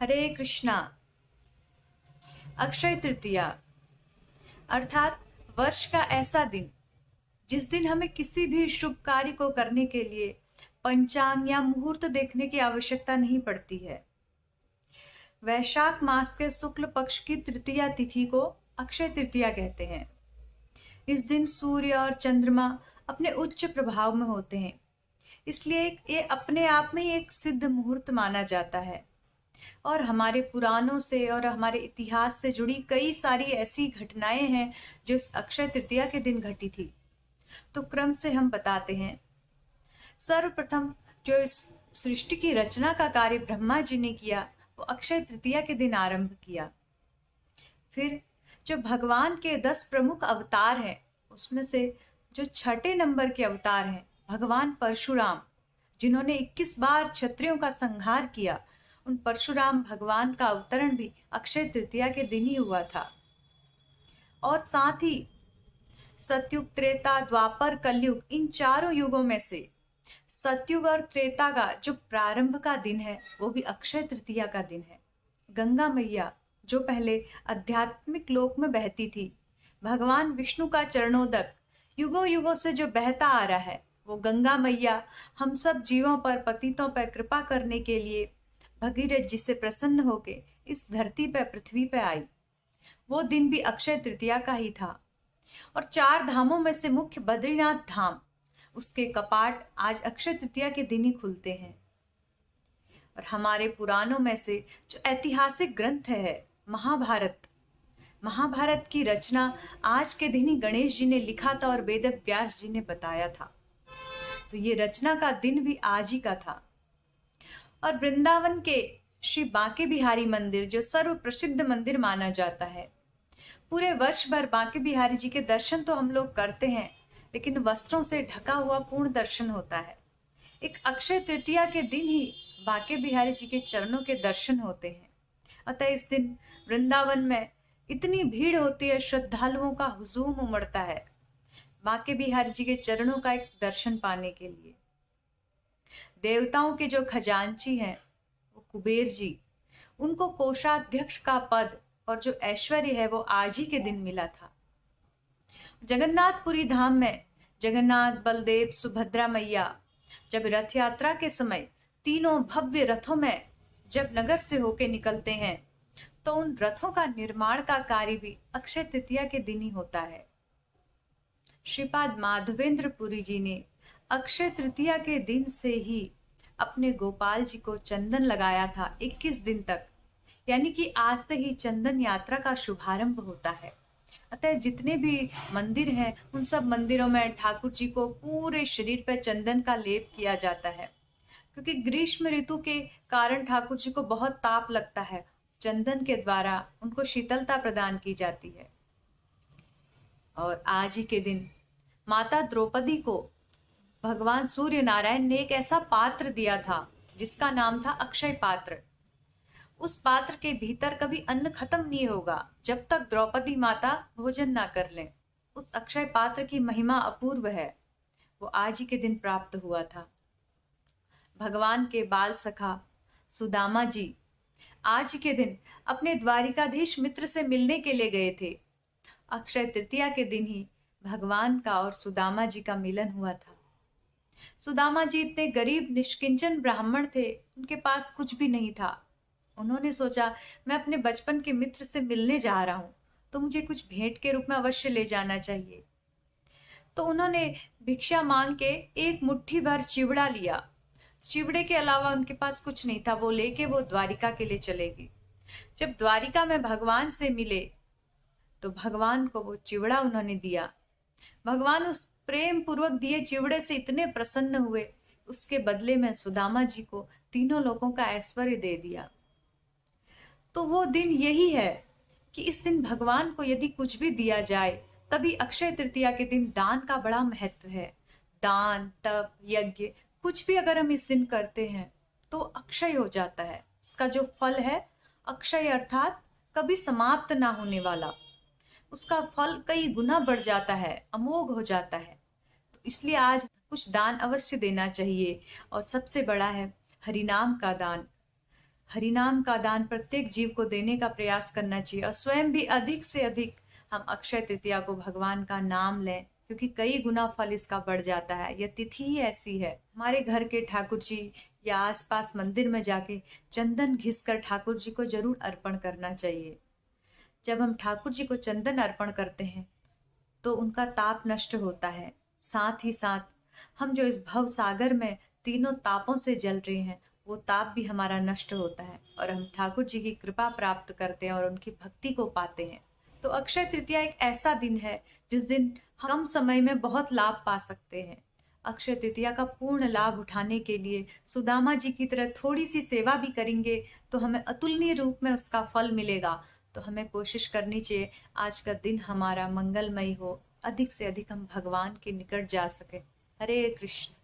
हरे कृष्णा। अक्षय तृतीया अर्थात वर्ष का ऐसा दिन जिस दिन हमें किसी भी शुभ कार्य को करने के लिए पंचांग या मुहूर्त देखने की आवश्यकता नहीं पड़ती है। वैशाख मास के शुक्ल पक्ष की तृतीया तिथि को अक्षय तृतीया कहते हैं। इस दिन सूर्य और चंद्रमा अपने उच्च प्रभाव में होते हैं, इसलिए ये अपने आप में ही एक सिद्ध मुहूर्त माना जाता है। और हमारे पुराणों से और हमारे इतिहास से जुड़ी कई सारी ऐसी घटनाएं हैं जो इस अक्षय तृतीया के दिन घटी थी। तो क्रम से हम बताते हैं। सर्वप्रथम जो इस सृष्टि की रचना का कार्य ब्रह्मा जी ने किया वो अक्षय तृतीया के दिन आरंभ किया। फिर जो भगवान के 10 प्रमुख अवतार हैं उसमें से जो छठे नंबर के अवतार हैं भगवान परशुराम, जिन्होंने 21 बार क्षत्रियों का संहार किया, उन परशुराम भगवान का अवतरण भी अक्षय तृतीया के दिन ही हुआ था। और साथ ही सतयुग, त्रेता, द्वापर, कलयुग, इन चारों युगों में से सतयुग और त्रेता का जो प्रारंभ का दिन है वो भी अक्षय तृतीया का दिन है। गंगा मैया जो पहले आध्यात्मिक लोक में बहती थी, भगवान विष्णु का चरणोदक युगों युगों से जो बहता आ रहा है, वो गंगा मैया हम सब जीवों पर, पतितों पर कृपा करने के लिए भगीरथ जी से प्रसन्न होके इस धरती पर, पृथ्वी पर आई। वो दिन भी अक्षय तृतीया का ही था। और 4 धामों में से मुख्य बद्रीनाथ धाम, उसके कपाट आज अक्षय तृतीया के दिन ही खुलते हैं। और हमारे पुराणों में से जो ऐतिहासिक ग्रंथ है महाभारत, महाभारत की रचना आज के दिन ही गणेश जी ने लिखा था और वेद व्यास जी ने बताया था। तो ये रचना का दिन भी आज ही का था। और वृंदावन के श्री बांके बिहारी मंदिर जो सर्व प्रसिद्ध मंदिर माना जाता है, पूरे वर्ष भर बांके बिहारी जी के दर्शन तो हम लोग करते हैं, लेकिन वस्त्रों से ढका हुआ पूर्ण दर्शन होता है। एक अक्षय तृतीया के दिन ही बांके बिहारी जी के चरणों के दर्शन होते हैं। अतः इस दिन वृंदावन में इतनी भीड़ होती है, श्रद्धालुओं का हुजूम उमड़ता है बांके बिहारी जी के चरणों का एक दर्शन पाने के लिए। देवताओं के जो खजांची हैं वो कुबेर जी, उनको कोषाध्यक्ष का पद और जो ऐश्वर्य है वो आज ही के दिन मिला था। जगन्नाथपुरी धाम में जगन्नाथ, बलदेव, सुभद्रा मैया जब रथ यात्रा के समय तीनों भव्य रथों में जब नगर से होके निकलते हैं, तो उन रथों का निर्माण का कार्य भी अक्षय तृतीया के दिन ही होता है। श्रीपाद माधवेंद्र पुरी जी ने अक्षय तृतीया के दिन से ही अपने गोपाल जी को चंदन लगाया था 21 दिन तक, यानी कि आज से ही चंदन यात्रा का शुभारंभ होता है। अतः जितने भी मंदिर हैं उन सब मंदिरों में ठाकुर जी को पूरे शरीर पर चंदन का लेप किया जाता है, क्योंकि ग्रीष्म ऋतु के कारण ठाकुर जी को बहुत ताप लगता है। चंदन के द्वारा उनको शीतलता प्रदान की जाती है। और आज ही के दिन माता द्रौपदी को भगवान सूर्य नारायण ने एक ऐसा पात्र दिया था जिसका नाम था अक्षय पात्र। उस पात्र के भीतर कभी अन्न खत्म नहीं होगा जब तक द्रौपदी माता भोजन ना कर लें। उस अक्षय पात्र की महिमा अपूर्व है, वो आज ही के दिन प्राप्त हुआ था। भगवान के बाल सखा सुदामा जी आज ही के दिन अपने द्वारिकाधीश मित्र से मिलने के लिए गए थे। अक्षय तृतीया के दिन ही भगवान का और सुदामा जी का मिलन हुआ था। सुदामा जी इतने गरीब निष्किंचन ब्राह्मण थे, उनके पास कुछ भी नहीं था। उन्होंने सोचा मैं अपने बचपन के मित्र से मिलने जा रहा हूं, तो मुझे कुछ भेंट के रूप में अवश्य ले जाना चाहिए। तो उन्होंने भिक्षा मांग के एक मुट्ठी भर चिवड़ा लिया। चिवड़े के अलावा उनके पास कुछ नहीं था। वो लेके वो द्वारिका के लिए चले गए। जब द्वारिका में भगवान से मिले तो भगवान को वो चिवड़ा उन्होंने दिया। भगवान उस प्रेम पूर्वक दिए चिवड़े से इतने प्रसन्न हुए, उसके बदले में सुदामा जी को तीनों लोगों का ऐश्वर्य दे दिया। तो वो दिन यही है कि इस दिन भगवान को यदि कुछ भी दिया जाए, तभी अक्षय तृतीया के दिन दान का बड़ा महत्व है। दान, तप, यज्ञ कुछ भी अगर हम इस दिन करते हैं तो अक्षय हो जाता है। उसका जो फल है अक्षय, अर्थात कभी समाप्त ना होने वाला, उसका फल कई गुना बढ़ जाता है, अमोघ हो जाता है। तो इसलिए आज कुछ दान अवश्य देना चाहिए। और सबसे बड़ा है हरिनाम का दान। हरिनाम का दान प्रत्येक जीव को देने का प्रयास करना चाहिए और स्वयं भी अधिक से अधिक हम अक्षय तृतीया को भगवान का नाम लें, क्योंकि कई गुना फल इसका बढ़ जाता है। यह तिथि ही ऐसी है। हमारे घर के ठाकुर जी या आसपास मंदिर में जाके चंदन घिसकर ठाकुर जी को जरूर अर्पण करना चाहिए। जब हम ठाकुर जी को चंदन अर्पण करते हैं तो उनका ताप नष्ट होता है। साथ ही साथ हम जो इस भव सागर में तीनों तापों से जल रहे हैं, वो ताप भी हमारा नष्ट होता है और हम ठाकुर जी की कृपा प्राप्त करते हैं और उनकी भक्ति को पाते हैं। तो अक्षय तृतीया एक ऐसा दिन है जिस दिन हम कम समय में बहुत लाभ पा सकते हैं। अक्षय तृतीया का पूर्ण लाभ उठाने के लिए सुदामा जी की तरह थोड़ी सी सेवा भी करेंगे तो हमें अतुलनीय रूप में उसका फल मिलेगा। तो हमें कोशिश करनी चाहिए आज का दिन हमारा मंगलमय हो, अधिक से अधिक हम भगवान के निकट जा सके। हरे कृष्ण।